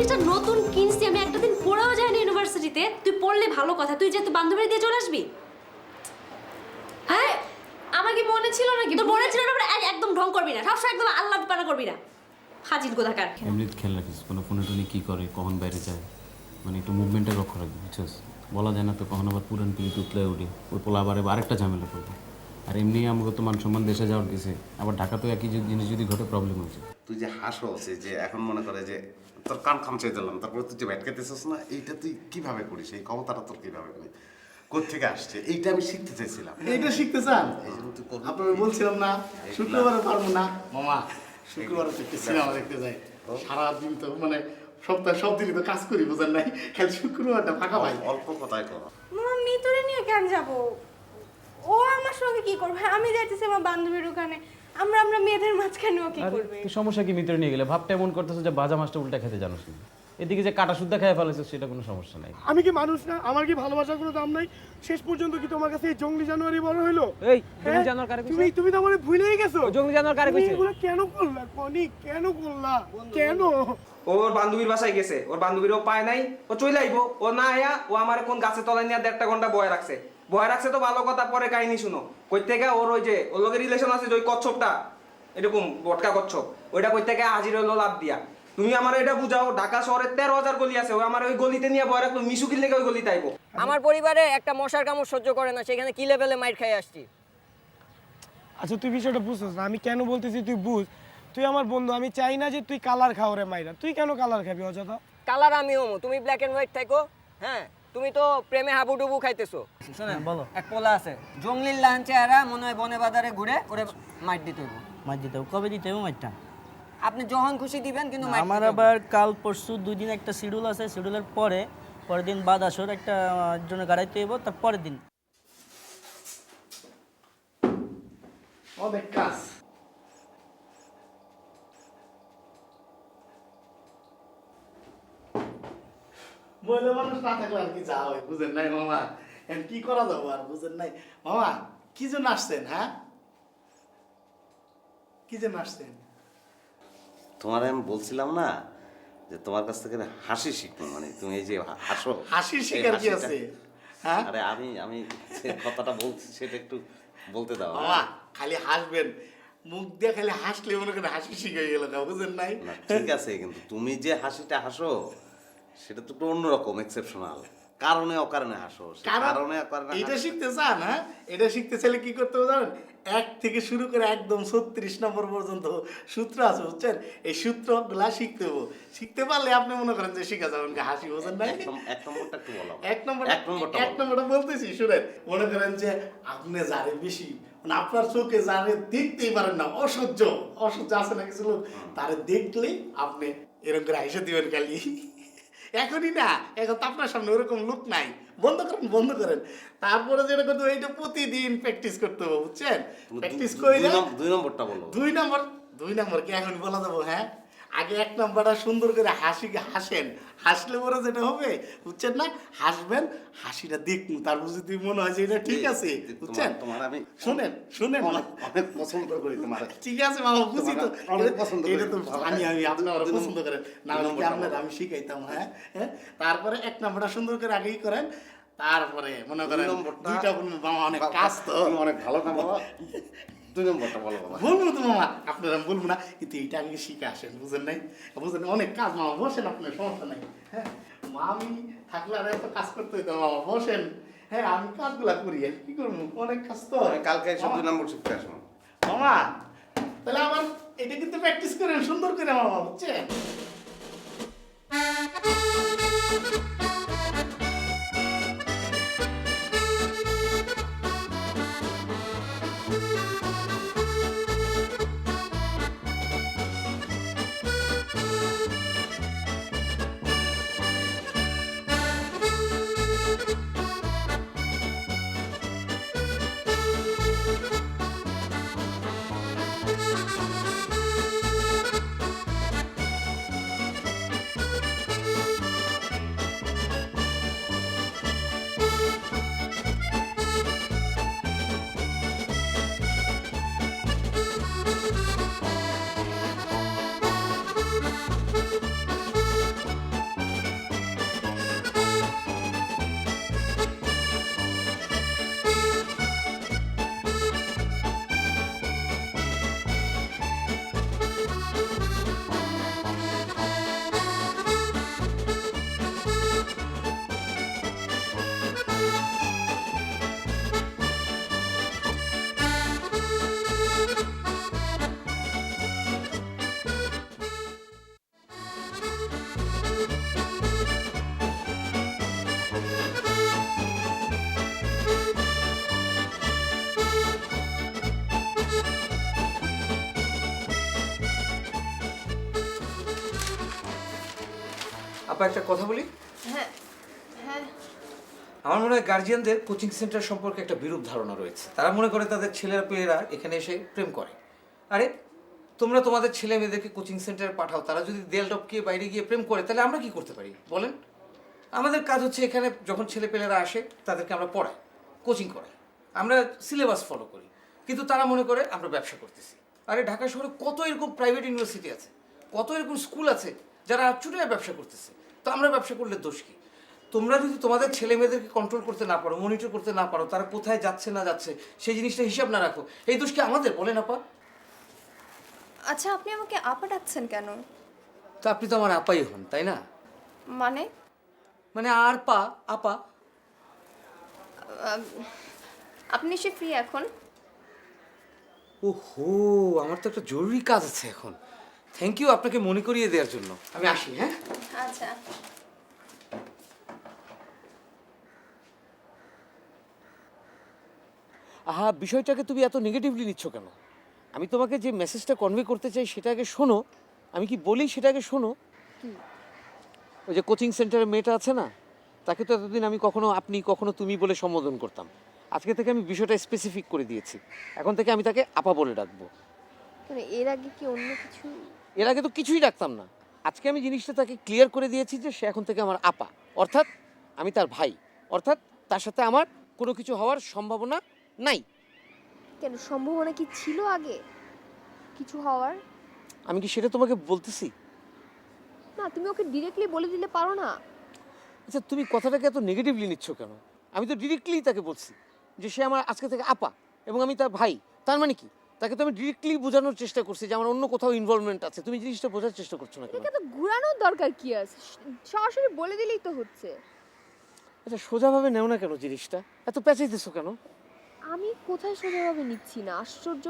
জিনিসটা নতুন কিনছি, আমি একটা দিন পড়েও যাইনি ইউনিভার্সিটিতে। তুই পড়লে ভালো কথা, তুই যে তুই বান্ধবী দিয়ে চলে আসবি। হ্যাঁ, আমার কি মনে ছিল নাকি? তোর মনে ছিল না? একদম ঢং করবি না, সবসময় একদম আল্লাহ পানা করবি না, হাজির কোথাকার। এমনি খেয়াল রাখিস, কোনো ফোনে টোনে কী করে, কখন বাইরে যায়, মানে একটু মুভমেন্টটা লক্ষ্য রাখবি, বুঝছিস? বলা যায় না তো, কখন আবার পুরান পিড়ি তুতলে উঠে ওই পোলা আবার আরেকটা ঝামেলা করবে। আর এমনি আমাকে তো মান সম্মান দেশে যাওয়ার দিছে, আবার ঢাকাতেও একই জিনিস যদি ঘটে প্রবলেম হচ্ছে। তুই যে হাসো যে এখন মনে করে যে তোর কান খামচে দিলাম, তারপরে তুই যে ব্যাট খেতেছিস না, এইটা তুই কিভাবে করিস? এই ক্ষমতাটা তোর কিভাবে মানে কোত্থেকে আসছে? এইটা আমি শিখতে চাইছিলাম। এইটা শিখতে চান? এই জন্য তুই করবি। আপনাকে বলছিলাম না শুক্রবারে পারবো না মামা, শুক্রবারে তো একটু সিনেমা দেখতে যাই। সারাদিন তো মানে সপ্তাহে সব দিনই তো কাজ করি, বুঝেন নাই? খালি শুক্রবারটা ফাঁকা পাই। অল্প কথায় কর। মামা মিতুরে নিয়ে কেন যাব? ও আমার সঙ্গে কি করবে? আমি যাইতেছি আমার বান্ধবীর ওখানে। আমরা মেয়েদের মাঝখানে ও কি করবে? তুই সমস্যা কি মিত্র নিয়ে গেলে? ভাবটা এমন করতেছো যে ভাজা মাছটা উল্টা খেতে জানোস না। এদিকে যে কাটা শুদ্ধা খেয়ে ফেলেছিস সেটা কোনো সমস্যা নাই। আমি কি মানুষ না? আমার কি ভালোবাসার কোনো দাম নাই? শেষ পর্যন্ত কি তোমার কাছে এই জঙ্গলি জানোয়ারই বড় হইলো? এই হ্যাঁ? জানোয়ার কারে তুমি তুমি তো আমারে ভুলেই গেছো। জঙ্গলি জানোয়ার কারে তুমি কইছে? এগুলো কেন করলা কনি? কেন করলা? কেন? ওর বান্ধবীর বাসায় গেছে, ওর বান্ধবীরও পায় নাই, ও চলে আইবো। ও না আয়া ও আমার কোন গাছে তলায় নিয়ে 1.5 ঘন্টা বয়ে রাখছে। বয়ে রাখছে তো ভালো কথা, পরে কাহিনী শুনো। কই থেকে ওর ওই যে ওর লগে রিলেশন আছে যে ওই কচ্ছপটা, এরকম বটকা কচ্ছপ, ওইটা কই থেকে হাজির হইলো লাভ দিয়া। তুমি আমার এটা বুঝাও, ঢাকা শহরে 13,000 গলি আছে, ওই আমার ওই গলিতে নিয়ে বয়ে রাখলো, মিশু কিল লেগে ওই গলিতে আইবো। আমার পরিবারে একটা মশার কামড় সহ্য করে না, সেখানে কি লেভেলে মাইর খাই আসছি। আচ্ছা তুই বিষয়টা বুঝছিস না, আমি কেন বলতেছি তুই বুঝ। তুই আমার বন্ধু, আমি চাই না যে তুই কালার খাও রে মাইরা। তুই কেন কালার খাবি অযথা? কালার আমি হমু, তুমি ব্ল্যাক এন্ড হোয়াইট থাকো। হ্যাঁ, তুমি তো প্রেমে হাবুডুবু খাইতেছো। শুনেন বলো, এক পোলা আছে জঙ্গলির লান চেহারা, মনে হয় বনে বাজারে ঘুরে, ওরে মাইর দিতে হইব। মাছ দিতে হবে? কবে দিতে হবে মাছটা? আপনি যখন খুশি দিবেন, কিন্তু মাইর আমার দিতে হইব। আবার কাল পরশু 2 দিন একটা শিডিউল আছে, শিডিউলের পরের দিন বাদ আসর একটা জন্য গাড়াইতে হইব, তার পরের দিন। অনেক কাজ। মহিলা মানুষ না থাকলে আর কি যা হয়, বুঝেন নাই মামা? এখন কি করা যাবো আর, বুঝেন নাই মামা? কি জন্য আসছেন? হ্যাঁ, কি জন্য আসছেন? তোমার আমি বলছিলাম না যে তোমার কাছ থেকে হাসি শিখবো, মানে তুমি এই যে হাসো, হাসির এই শিকার কি হাসিটা- আছে? হ্যাঁ আরে আমি যে কথাটা বলছি সেটা একটু বলতে দাও। মামা, খালি হাসবেন, মুখ দিয়ে খালি হাসলে মনে করেন হাসি শিখে গেল না, বুঝেন নাই? না ঠিক আছে, কিন্তু তুমি যে হাসিটা হাসো সেটা তো একটু অন্যরকম, এক্সেপশনাল, কারণে অকারণে হাসো। সে কারণে অকারণে এটা শিখতে চান? হ্যাঁ, এটা শিখতে চাইলে কি করতে হবে জানেন? 1 থেকে শুরু করে একদম 36 নম্বর পর্যন্ত সূত্র আছে, বুঝছেন? এই সূত্রগুলা শিখতে হবে। শিখতে পারলে আপনি মনে করেন যে শিখা যাবেন হাসি, বুঝেন নাই? এক নম্বরটা একটু বলো। এক নম্বরটা বলতেছি, শুনেন। মনে করেন যে আপনি যারে বেশি, মানে আপনার চোখে যারে দেখতেই পারেন না, অসহ্য আছে না কিছু লোক, তারে দেখলেই আপনি এরকম করে হাসে দিবেন খালি। এখনই না, এখন তো আপনার সামনে ওরকম লোক নাই। বন্ধ করেন। তারপরে যেটা করতে হবে, এইটা প্রতিদিন প্র্যাকটিস করতে হবে, বুঝছেন? প্র্যাকটিস করে 2 নম্বরটা বলো। 2 নম্বর কি এখন বলা যাবো? হ্যাঁ, আগে 1 নম্বরটা সুন্দর করে হাসেন। হাসলে পরে যেটা হবে, বুঝছেন না, হাসবেন, হাসিটা দেখুন, তারপর যদি মনে হয় যে এটা ঠিক আছে, বুঝছেন? তোমার আমি শুনেন অনেক পছন্দ করি তোমার। ঠিক আছে মামা, বুঝি তো, অনেক পছন্দ করি। এটা তো জানি আমি, আপনি আমার পছন্দ করেন না, আমি শিখাইতাম। হ্যাঁ হ্যাঁ, তারপরে 1 নম্বরটা সুন্দর করে আগেই করেন, তারপরে মনে করেন 2টা মামা অনেক কাজ তো, অনেক ভালো না বাবা। 2 নম্বরটা বলো বাবা। বলবো তো মামা, আপনারা বলবো না, কিন্তু এইটা আগে শিখে আসেন, বুঝেন নাই? বুঝেন, অনেক কাজ মামা, বসেন, আপনার সমস্যা নাই। হ্যাঁ, আমি থাকলে আর এত কাজ করতে হইতো মামা, বসেন। হ্যাঁ, আমি কাজগুলা করি, আর কি করবো, অনেক কাজ তো। কালকে এসে 2 নম্বর শিখতে আসো মামা। তাহলে আমার এটা কিন্তু প্র্যাকটিস করেন সুন্দর করে মামা, বুঝছেন? আপা একটা কথা বলি। হ্যাঁ হ্যাঁ আমার মনে হয় গার্জিয়ানদের কোচিং সেন্টার সম্পর্কে একটা বিরূপ ধারণা রয়েছে। তারা মনে করে তাদের ছেলেরা পেয়েরা এখানে এসে প্রেম করে। আরে তোমরা তোমাদের ছেলে মেয়েদেরকে কোচিং সেন্টারে পাঠাও, তারা যদি দেয়াল টপকিয়ে বাইরে গিয়ে প্রেম করে তাহলে আমরা কি করতে পারি বলেন? আমাদের কাজ হচ্ছে এখানে যখন ছেলে পেলেরা আসে তাদেরকে আমরা পড়াই, কোচিং করাই, আমরা সিলেবাস ফলো করি, কিন্তু তারা মনে করে আমরা ব্যবসা করতেছি। আরে ঢাকা শহরে কত এরকম প্রাইভেট ইউনিভার্সিটি আছে, কত এরকম স্কুল আছে যারা চুটিয়ে ব্যবসা করতেছে, তো আমরা ব্যবসা করলে দোষ কি? তোমরা যদি তোমাদের ছেলে মেয়েদেরকে কন্ট্রোল করতে না পারো, মনিটর করতে না পারো, তারা কোথায় যাচ্ছে না যাচ্ছে সেই জিনিসটা হিসাব না রাখো, এই দোষ কি আমাদের বলেন আপা? আচ্ছা আপনি আমাকে আপা ডাকছেন কেন? তো আপনি তো আমার আপাই হন, তাই না? মানে মানে আর পা আপা। আপনি সে ফ্রি এখন? ওহো, আমার তো একটা জরুরি কাজ আছে এখন। থ্যাংক ইউ আপনাকে মনে করিয়ে দেওয়ার জন্য। আমি আসি, হ্যাঁ? আচ্ছা আহা, বিষয়টাকে তুমি এত নেগেটিভলি নিচ্ছ কেন? আমি তোমাকে যে মেসেজটা কনভে করতে চাই সেটা আগে শোনো। আমি কি বলি সেটা আগে শোনো। ওই যে কোচিং সেন্টারের মেয়েটা আছে না, তাকে তো এতদিন আমি কখনো আপনি কখনো তুমি বলে সম্বোধন করতাম। আজকে থেকে আমি বিষয়টা স্পেসিফিক করে দিয়েছি, এখন থেকে আমি তাকে আপা বলে ডাকবো। এর আগে কি অন্য কিছু? এর আগে তো কিছুই ডাকতাম না। আজকে আমি জিনিসটা তাকে ক্লিয়ার করে দিয়েছি যে সে এখন থেকে আমার আপা, অর্থাৎ আমি তার ভাই, অর্থাৎ তার সাথে আমার কোনো কিছু হওয়ার সম্ভাবনা নাই। কেন, সম্ভাবনা কি ছিল আগে কিছু হওয়ার? আমি কি সেটা তোমাকে বলতেছি? না, তুমি ওকে ডিরেক্টলি বলে দিলে পারো না? আচ্ছা, তুমি কথাটাকে এত নেগেটিভলি নিচ্ছ কেন? আমি তো ডিরেক্টলি তাকে বলছি যে সে আমার আজকে থেকে আপা এবং আমি তার ভাই। তার মানে কি? তাকে তো আমি ডিরেক্টলি বোঝানোর চেষ্টা করছি যে আমার অন্য কোথাও ইনভলভমেন্ট আছে। তুমি জিনিসটা বোঝার চেষ্টা করছো না কেন? এটাকে তো ঘোরানোর দরকার কি আছে? সরাসরি বলে দিলেই তো হচ্ছে। আচ্ছা, সোজাভাবে নেও না কেন জিনিসটা? এত পেঁচাইতেছো কেন? আমি কোথায় সোজাভাবে নিচ্ছি না? আশ্চর্য,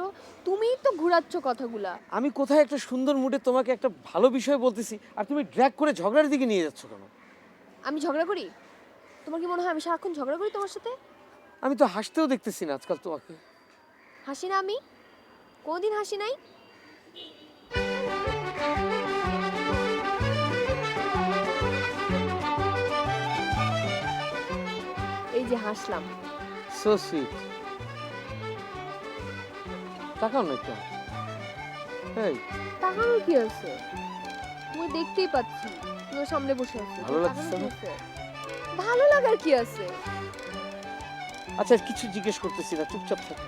তুমিই তো ঘুরাচ্ছ কথাগুলা। আমি কোথায় একটা সুন্দর মুডে তোমাকে একটা ভালো বিষয় বলতেছি আর তুমি ড্র্যাগ করে ঝগড়ার দিকে নিয়ে যাচ্ছ কেন? আমি ঝগড়া করি? তোমার কি মনে হয় আমি সারাক্ষণ ঝগড়া করি তোমার সাথে? আমি তো হাসতেও দেখতেছি না আজকাল তোমাকে। হাসি না আমি? কোনদিন হাসি নাই? এই যে হাসলাম। So sweet. তাকাও না একটু। এই, তাকানোর কি আছে? তুমি দেখতেই পাচ্ছি তোমার সামনে বসে আছো। ভালো লাগছে না? ভালো লাগার কি আছে? আচ্ছা, কিছু জিজ্ঞেস করতেছি না, চুপচাপ থাকো।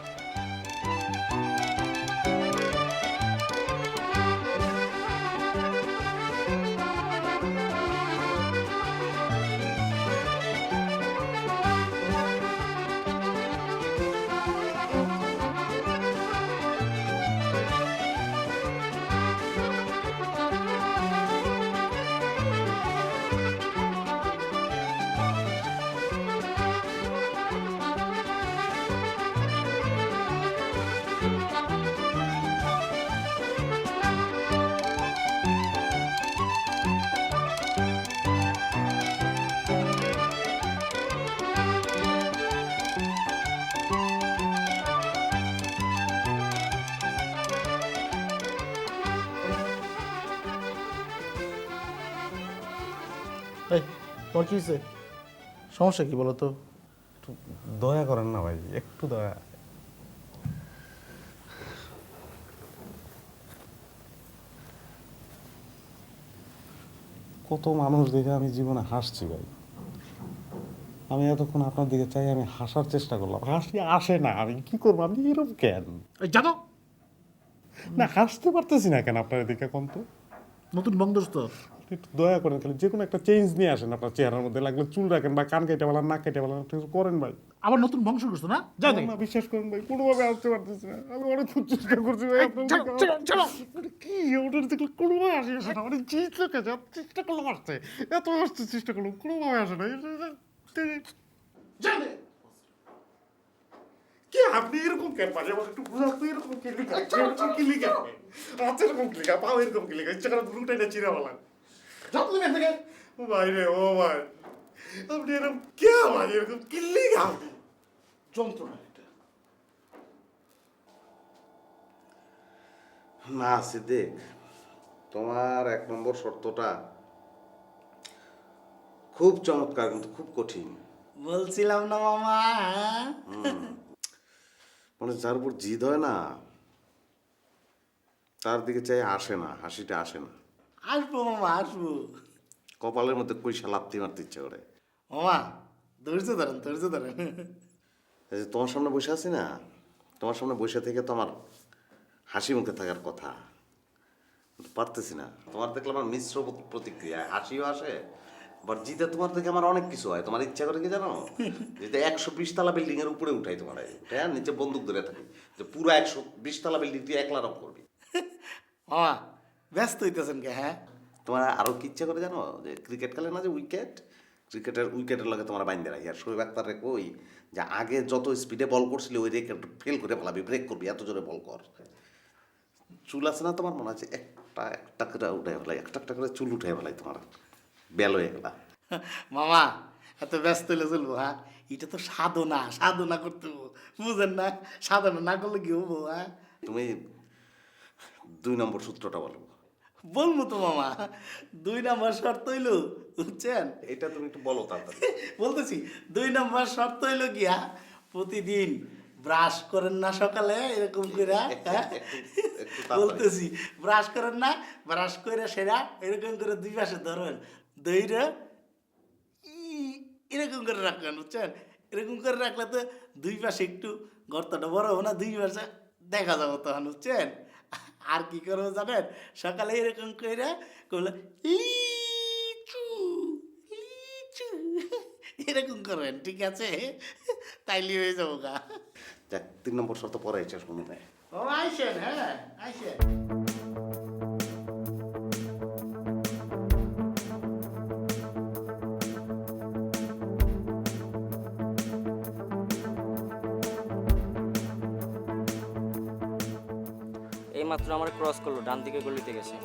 এই তোমার কি হয়েছে? সমস্যা কি বলো তো? একটু দয়া করেন না ভাই, একটু দয়া। কত মানুষ দেখে আমি জীবনে হাসছি ভাই। আমি এতক্ষণ আপনার দিকে চাই, আমি হাসার চেষ্টা করলাম, হাসি আসে না। আমি কি করবো? আমি এরকম কেন জানো না হাসতে পারতেছি না কেন আপনার দিকে? কোন তো নতুন বংদোস্ত, একটু দয়া করেন, খালি যে কোনো একটা চেঞ্জ নিয়ে আসেন আপনার চেহারার মধ্যে। লাগলে চুল রাখেন বা কান কেটে বলেন, নাক কেটে বলেন, একটু করেন ভাই। আবার নতুন বংশ করছো না? যাও দেখি। না, বিশ্বাস করেন ভাই, কোনোভাবে আসতে পারতেছি না। আমি অনেক খুব চেষ্টা করছি ভাই আপনার দিকে। কি ওটার দেখলে কোনোভাবে আসে না, মানে চেষ্টা কাছে চেষ্টা করলাম আসছে, এত আসতে চেষ্টা করলাম, কোনোভাবে আসে না। জানে কি আপনি এরকম কেন পারে? আমার একটু বুঝা তো, এরকম কি লিখা? এরকম কি লিখা? আচ্ছা, এরকম কি লিখা? পাও এরকম কি লিখা? ইচ্ছা করে ব্লুটাই না চিরা বলা। যাও তুমি এখান থেকে। ও ভাই রে, ও ভাই, আপনি এরকম কে ভাই? এরকম কি লিখা? আপনি যন্ত্রণা এটা। না সিদ্দিক, তোমার 1 নম্বর শর্তটা খুব চমৎকার কিন্তু খুব কঠিন। বলছিলাম না মামা। মানে যার উপর জিদ হয় না তার দিকে চাই আসে না, হাসিটা আসে না। আসবো মামা, আসবো। কপালের মধ্যে পয়সা লাথি মারতে ইচ্ছে করে। মামা ধৈর্য ধরেন, ধৈর্য ধরেন। এই যে তোমার সামনে বসে আছি না, তোমার সামনে বসে থেকে তো আমার হাসি মুখে থাকার কথা, কিন্তু পারতেছি না। তোমার দেখলে আমার মিশ্র প্রতিক্রিয়া, হাসিও আসে, আবার জিতে তোমার থেকে আমার অনেক কিছু হয়। তোমার ইচ্ছা করে কি জানো, যেটা 120 তলা বিল্ডিং এর উপরে উঠাই তোমার, হ্যাঁ, নিচে বন্দুক ধরে থাকি যে পুরো 120 তলা বিল্ডিং তুই একলা রব করবি। মামা ব্যস্ত হইতেছেন কে? হ্যাঁ, তোমার আরো কি ইচ্ছা করে জানো, যে ক্রিকেট খেলে না যে উইকেট, উইকেটের লগে তোমার বাইন্দে রাখি, আর শোয়েব আক্তার রে কই যে আগে যত স্পিডে বল করছিলি ওই রেক ফেল করে ফেলাবি, ব্রেক করবি, এত জোরে বল কর। চুল আছে না তোমার, মনে আছে একটা একটা করে উঠে ফেলাই, একটা একটা করে চুল উঠে ফেলাই, তোমার বেল হয়ে গেলা। মামা এত ব্যস্ত হইলে চলবো? হ্যাঁ, এটা তো সাধনা, সাধনা করতে হবো, বুঝেন না? সাধনা না করলে কি হবো? হ্যাঁ, তুমি 2 নম্বর সূত্রটা বলো। বলবো তো মামা। 2 নম্বর শর্ত হইলো, বুঝছেন? এটা তুমি একটু বলো তাড়াতাড়ি। বলতেছি, 2 নম্বর শর্ত হইলো গিয়া প্রতিদিন ব্রাশ করেন না সকালে এরকম করে, হ্যাঁ? বলতেছি ব্রাশ করেন না, ব্রাশ করে সেরা এরকম করে 2 পাশে ধরেন, দইরা এরকম করে রাখবেন, বুঝছেন? এরকম করে রাখলে তো 2 পাশে একটু গর্তটা বড় হবে না, 2 পাশে দেখা যাবো তখন, বুঝছেন? আর কি করবো জানেন, সকালে এরকম করে করলে লিচু লিচু এরকম করেন, ঠিক আছে? তাইলে হয়ে যাবো গা। দেখ 3 নম্বর শর্ত পরে এসে শুনে নেয়। ও আইসেন, হ্যাঁ আইসেন। এইমাত্র আমার ক্রস করলো, ডান দিকে গলিতে গেছে।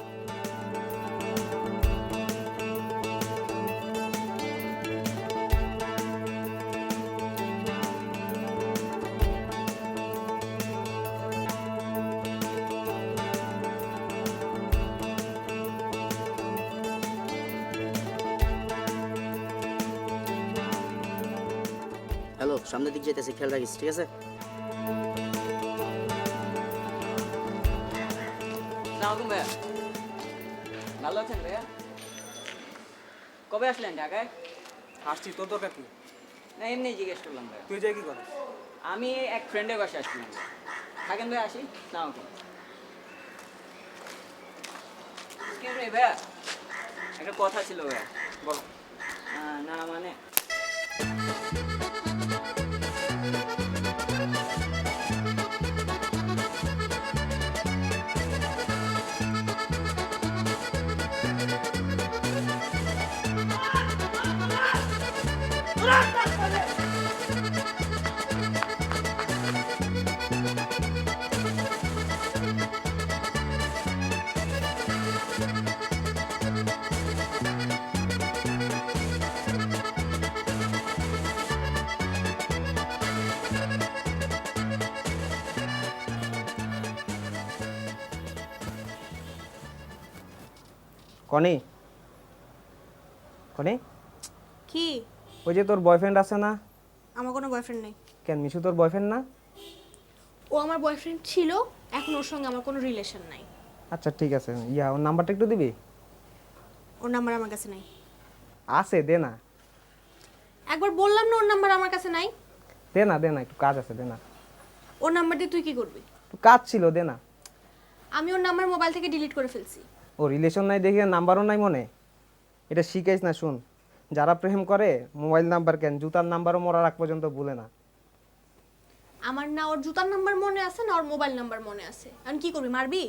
হ্যালো, সামনের দিক যেতেছি, খেয়াল রাখিস, ঠিক আছে? আসসালামু ভাইয়া, ভালো আছেন ভাইয়া? কবে আসলেন ঢাকায়? আসছি, তোর দরকার কি? না এমনি জিজ্ঞেস করলাম ভাইয়া। তুই যাই কি করিস? আমি এক ফ্রেন্ডের বাসে আসছিলাম। থাকেন ভাই, আসি না? ওকে ভাইয়া, একটা কথা ছিল ভাইয়া। বল। না মানে কনি, কনি, কি? ওই যে তোর বয়ফ্রেন্ড আছে না? আমার কোনো বয়ফ্রেন্ড নেই। কেন, মিশু তোর বয়ফ্রেন্ড না? ও আমার বয়ফ্রেন্ড ছিল, এখন ওর সঙ্গে আমার কোনো রিলেশন নাই। আচ্ছা ঠিক আছে, ওর নাম্বারটা একটু দিবি? ওর নাম্বার আমার কাছে নাই। আছে, দে না। একবার বললাম না ওর নাম্বার আমার কাছে নাই। দে না, দে না, একটু কাজ আছে, দে না। ওর নাম্বার দিয়ে তুই কি করবি? একটু কাজ ছিল, দে না। আমি ওর নাম্বার মোবাইল থেকে ডিলিট করে ফেলছি। ও রিলেশন নাই দেখে নাম্বারও নাই মনে? এটা শিখাইস না, শুন, যারা প্রেম করে মোবাইল নাম্বার কেন, জুতার নাম্বারও মরার আগ পর্যন্ত ভুলে না। আমার না ওর জুতার নাম্বার মনে আছে, না ওর মোবাইল নাম্বার মনে আছে। আমি কি করবি, মারবি?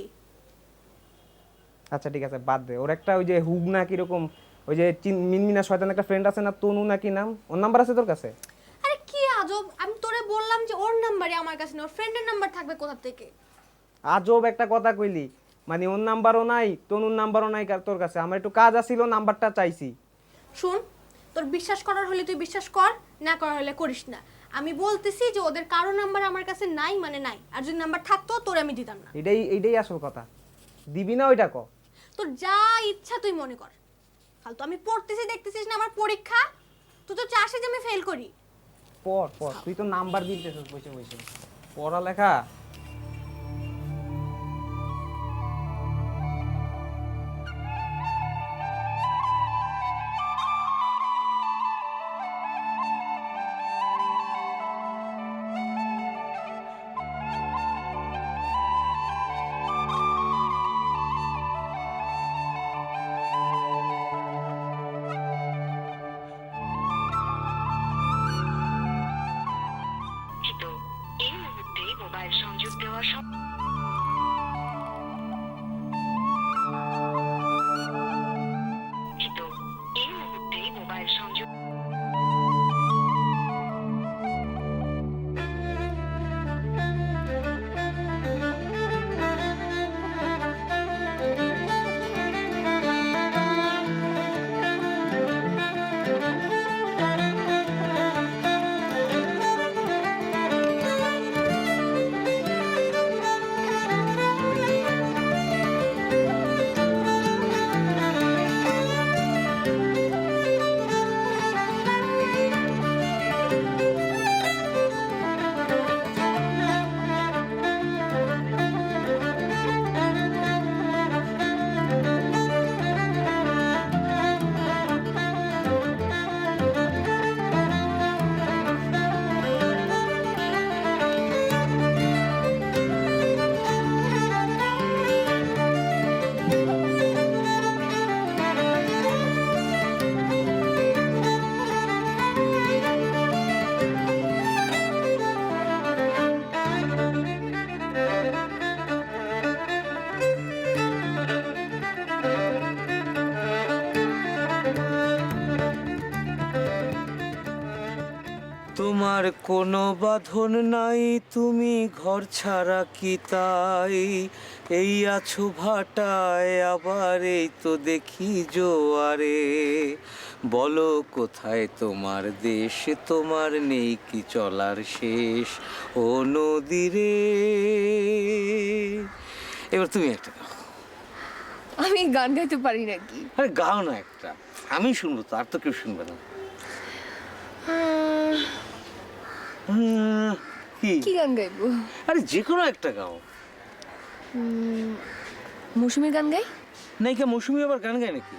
আচ্ছা ঠিক আছে, বাদ দে। ওর একটা ওই যে হুব না কিরকম, ওই যে মিনমিনা শয়তান একটা ফ্রেন্ড আছে না, তনু নাকি নাম, ওর নাম্বার আছে তোর কাছে? আরে কি আজব, আমি তোরে বললাম যে ওর নাম্বারই আমার কাছে না, ওর ফ্রেন্ডের নাম্বার থাকবে কোথা থেকে? আজব একটা কথা কইলি, মানে ওর নাম্বারও নাই, তনুর নাম্বারও নাই তোর কাছে। আমার একটু কাজ আছিল, নাম্বারটা চাইছি। শুন, তোর বিশ্বাস করার হলে তুই বিশ্বাস কর, না করার হলে করিস না। আমি বলতেছি যে ওদের কারো নাম্বার আমার কাছে নাই মানে নাই, আর যদি নাম্বার থাকতো তোর আমি দিতাম না। এইটাই আসল কথা। দিবি না ওইটা ক? তোর যা ইচ্ছা তুই মনে কর। ফালতু আমি পড়তেছি দেখতেছিস না আমার পরীক্ষা, তুই তো চাষে যে আমি ফেল করি। পড় পড়, তুই তো নাম্বার দিতেছিস বসে বসে। পড়ালেখা তোমার কোনো বাঁধন নাই, তুমি ঘর ছাড়া কি তাই এই আছো ভাটায়, আবার এই তো দেখি জোয়ারে। বলো কোথায় তোমার দেশ, তোমার নেই কি চলার শেষ ও নদী রে। এবার তুমি একটা গাও। আমি গান গাইতে পারি নাকি? আরে গাও না একটা, আমি শুনবো তো, আর তো কেউ শুনবে না। কি গান গাইবো? আরে যে কোনো একটা গাও। মৌসুমীর গান গাই? নায়িকা মৌসুমী আবার গান গায় নাকি?